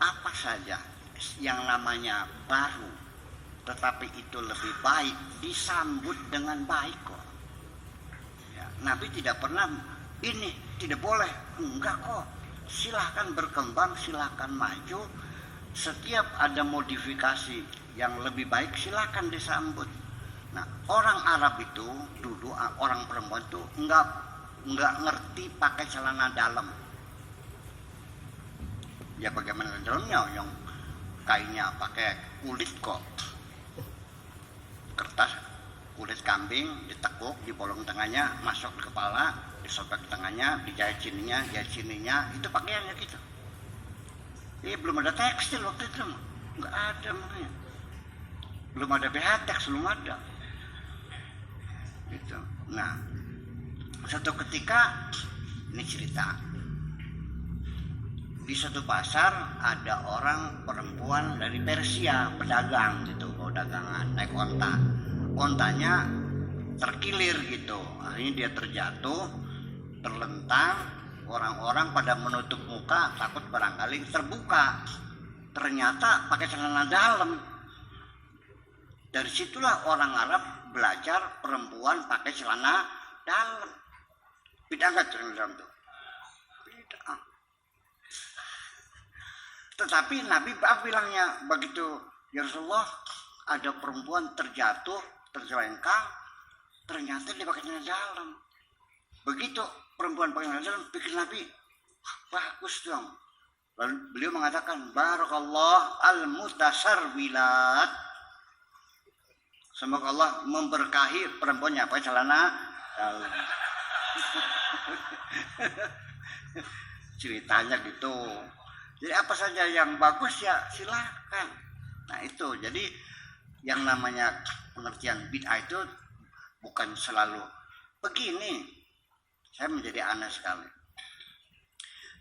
apa saja yang namanya baru tetapi itu lebih baik disambut dengan baik kok. Ya, Nabi tidak pernah ini tidak boleh, enggak kok. Silahkan berkembang, silahkan maju. Setiap ada modifikasi yang lebih baik silahkan disambut. Nah, orang Arab itu dulu orang perempuan itu enggak ngerti pakai celana dalam. Ya bagaimana dalamnya yang kainnya pakai kulit kok, kertas kulit kambing ditekuk di bolong tengahnya, masuk ke kepala, disobek tengahnya, dijahit sininya, itu pakaiannya gitu. Belum ada tekstil waktu itu, nggak ada makanya. Belum ada BHTX, belum ada. Gitu. Nah, suatu ketika ini cerita. Di suatu pasar ada orang perempuan dari Persia, pedagang gitu, mau dagangan, naik onta. Ontanya terkilir gitu, akhirnya dia terjatuh, terlentang, orang-orang pada menutup muka, takut barangkali terbuka. Ternyata pakai celana dalam. Dari situlah orang Arab belajar perempuan pakai celana dalam. Beda nggak celana dalam tuh? Beda. Tetapi Nabi bilangnya begitu, ya Rasulullah, ada perempuan terjatuh, terjelengkang, ternyata dia pakai celana dalam. Begitu perempuan pakai celana dalam, pikir Nabi, bagus dong. Lalu beliau mengatakan, barakallah al-mutasarwilat. Semoga Allah memberkahi perempuannya pakai celana dalam. Ceritanya gitu. Jadi apa saja yang bagus ya silakan. Nah itu, jadi yang namanya pengertian bid'ah itu bukan selalu begini. Saya menjadi aneh sekali.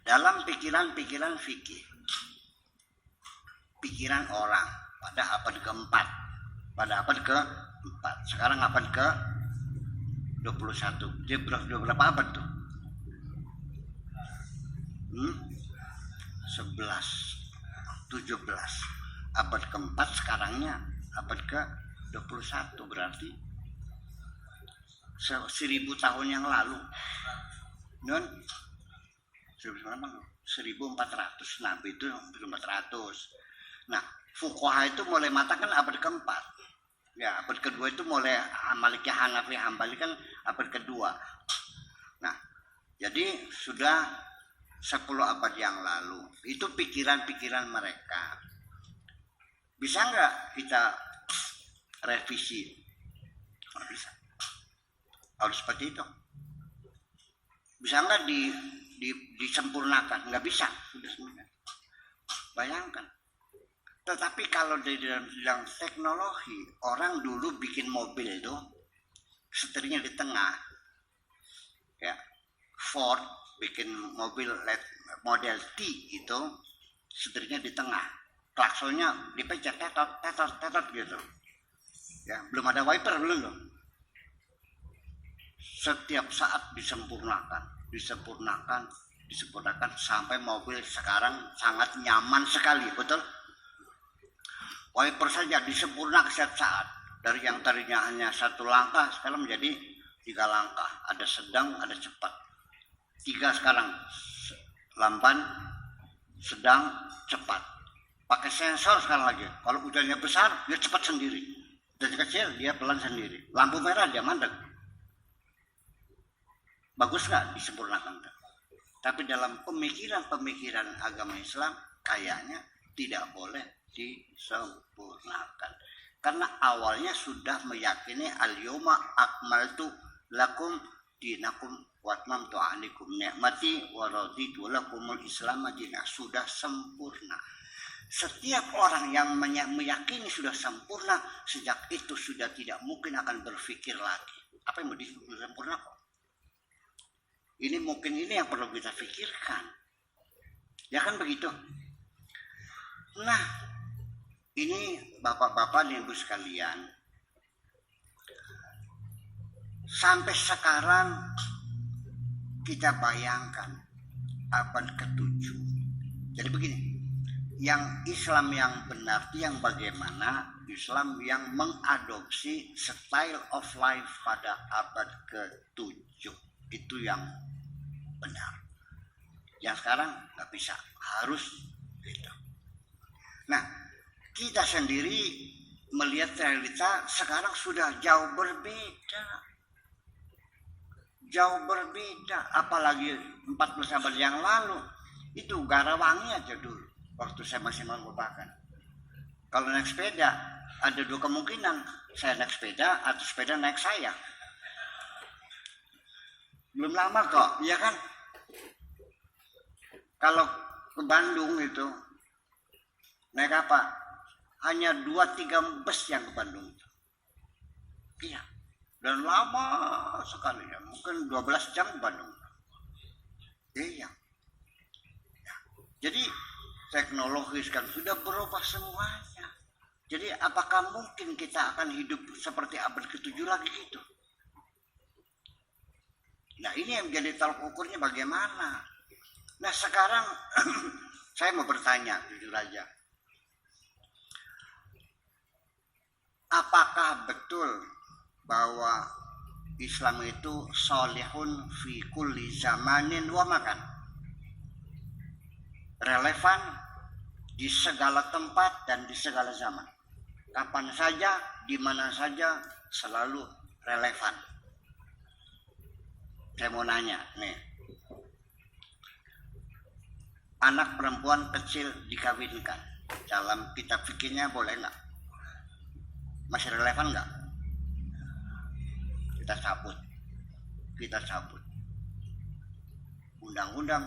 Dalam pikiran-pikiran fikih, pikiran orang pada abad keempat, sekarang abad ke-21. Dia berapa abad tuh? 11, 17. Abad keempat sekarangnya abad ke-21, berarti 1000 tahun yang lalu. Non 1400, Nabi itu 1400. Nah, fuqaha itu mulai matakan abad keempat. Ya, abad kedua itu mulai Maliki, Hanafi, Hambali kan abad kedua. Nah, jadi sudah 10 abad yang lalu. Itu pikiran-pikiran mereka. Bisa nggak kita revisi? Nggak bisa. Harus seperti itu. Bisa nggak disempurnakan? Nggak bisa. Sudah semuanya. Bayangkan. Tetapi kalau di dalam teknologi, orang dulu bikin mobil itu setirnya di tengah. Ya, Ford bikin mobil model T itu setirnya di tengah, klaksonnya dipencet tetot gitu. Ya, belum ada wiper belum loh. Setiap saat disempurnakan sampai mobil sekarang sangat nyaman sekali, betul? Wiper saja disempurnakan setiap saat. Dari yang tadinya hanya 1 langkah sekarang menjadi 3 langkah. Ada sedang, ada cepat. 3 sekarang, lamban, sedang, cepat. Pakai sensor sekarang lagi. Kalau hujannya besar, dia cepat sendiri. Hujan kecil, dia pelan sendiri. Lampu merah, dia mandek. Bagus nggak disempurnakan? Tapi dalam pemikiran agama Islam, kayaknya tidak boleh disempurnakan. Karena awalnya sudah meyakini al-yawma akmaltu lakum dinakum wa atmamtu 'alaikum ni'mati wa raditu lakumul Islam madinah. Sudah sempurna. Setiap orang yang meyakini sudah sempurna, sejak itu sudah tidak mungkin akan berpikir lagi apa yang mau disempurnakan. Ini mungkin ini yang perlu kita pikirkan. Ya kan begitu? Nah, ini bapak-bapak dan ibu sekalian, sampai sekarang kita bayangkan abad ke-7. Jadi begini, yang Islam yang benar itu yang bagaimana? Islam yang mengadopsi style of life pada abad ke-7. Itu yang benar. Yang sekarang nggak bisa, harus gitu. Nah, kita sendiri melihat realita sekarang sudah jauh berbeda. Jauh berbeda, apalagi 14 abad yang lalu. Itu Garawangi aja dulu, waktu saya masih merupakan. Kalau naik sepeda, ada dua kemungkinan. Saya naik sepeda atau sepeda naik saya. Belum lama kok, ya kan? Kalau ke Bandung itu, naik apa? Hanya 2-3 bus yang ke Bandung. Iya. Dan lama sekali ya, mungkin 12 jam ke Bandung. Iya. Ya. Jadi teknologi sekarang sudah berubah semuanya. Jadi apakah mungkin kita akan hidup seperti abad ke-7 lagi gitu? Nah ini yang menjadi tolak ukurnya bagaimana. Nah sekarang saya mau bertanya jujur aja. Apakah betul bahwa Islam itu solihun fi kulli zamanin wa makan? Relevan di segala tempat dan di segala zaman. Kapan saja, di mana saja selalu relevan. Saya mau nanya nih. Anak perempuan kecil dikawinkan. Dalam kitab fikihnya boleh nggak? Masih relevan nggak? Kita cabut. Undang-undang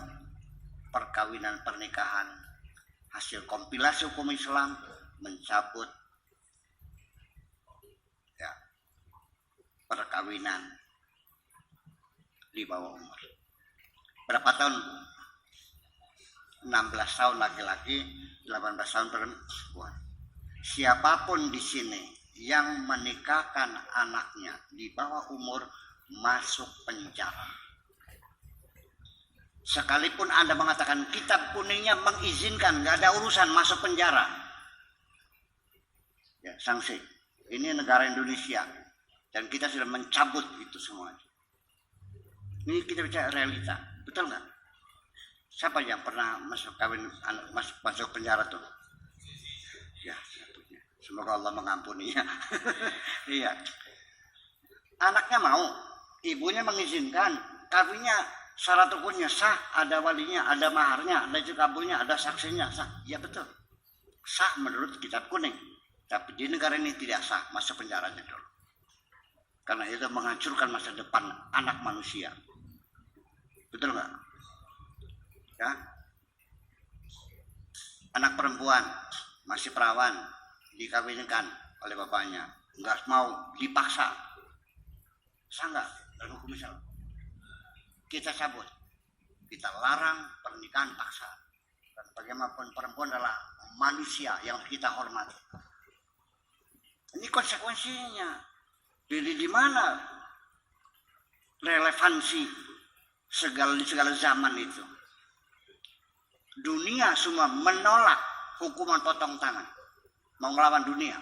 perkawinan pernikahan hasil kompilasi hukum Islam mencabut ya, perkawinan di bawah umur. Berapa tahun? 16 tahun laki-laki, 18 tahun perempuan. Siapapun di sini yang menikahkan anaknya di bawah umur masuk penjara. Sekalipun Anda mengatakan kitab kuningnya mengizinkan, nggak ada urusan masuk penjara. Ya, sanksi. Ini negara Indonesia dan kita sudah mencabut itu semua. Ini kita bicara realita, betul nggak? Siapa yang pernah masuk masuk penjara tuh? Ya, satunya. Semoga Allah mengampuninya. Iya. Anaknya mau, ibunya mengizinkan, kawinnya syarat hukumnya sah, ada walinya, ada maharnya, ada kabulnya, ada saksinya, sah. Ya betul. Sah menurut kitab kuning. Tapi di negara ini tidak sah, masuk penjaranya dulu. Karena itu menghancurkan masa depan anak manusia. Betul nggak? Ya. Anak perempuan masih perawan dikawinkan oleh bapaknya, nggak mau, dipaksa. Sah nggak dalam hukum Islam? Kita cabut, kita larang pernikahan paksa. Dan bagaimanapun perempuan adalah manusia yang kita hormati. Ini konsekuensinya. Jadi di mana relevansi segala zaman itu? Dunia semua menolak hukuman potong tangan, mau melawan dunia.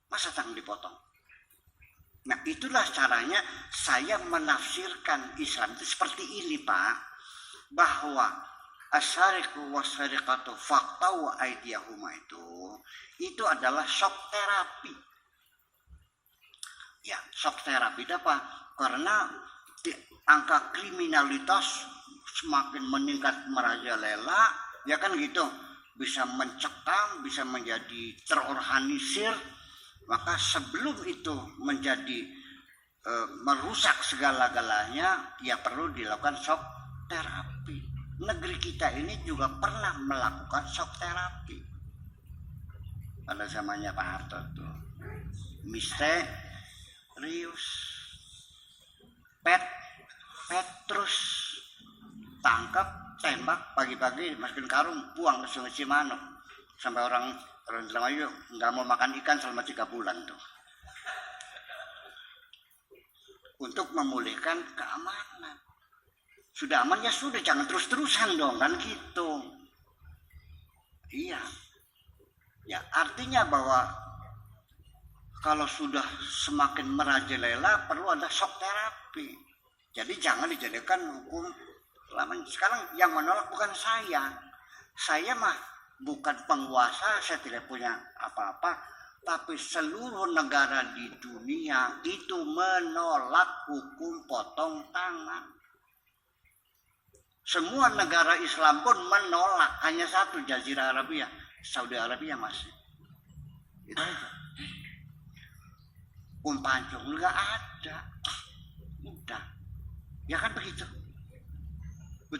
Masa tangan dipotong? Nah itulah caranya saya menafsirkan Islam itu seperti ini Pak, bahwa asyariku wasyariqatu faqtau aydiyahuma itu adalah shock terapi. Ya shock terapi itu apa? Karena angka kriminalitas semakin meningkat merajalela, ya kan gitu, bisa mencekam, bisa menjadi terorganisir. Maka sebelum itu menjadi merusak segala-galanya, ya perlu dilakukan shock terapi. Negeri kita ini juga pernah melakukan shock terapi pada zamannya Pak Harto tuh. Misterius, Petrus tangkap, tembak, pagi-pagi masukin karung, buang ke Sungai Cimanuk. Sampai orang Indramayu nggak mau makan ikan selama 3 bulan tuh. Untuk memulihkan keamanan. Sudah aman ya sudah, jangan terus-terusan dong kan gitu. Iya. Ya artinya bahwa kalau sudah semakin merajalela perlu ada shock terapi. Jadi jangan dijadikan hukum lamanya. Sekarang yang menolak bukan saya. Saya mah bukan penguasa, saya tidak punya apa-apa. Tapi seluruh negara di dunia itu menolak hukum potong tangan. Semua negara Islam pun menolak. Hanya satu, Jazirah Arabia, Saudi Arabia masih. Itu aja. Pancung nggak ada. Udah. Ya kan begitu.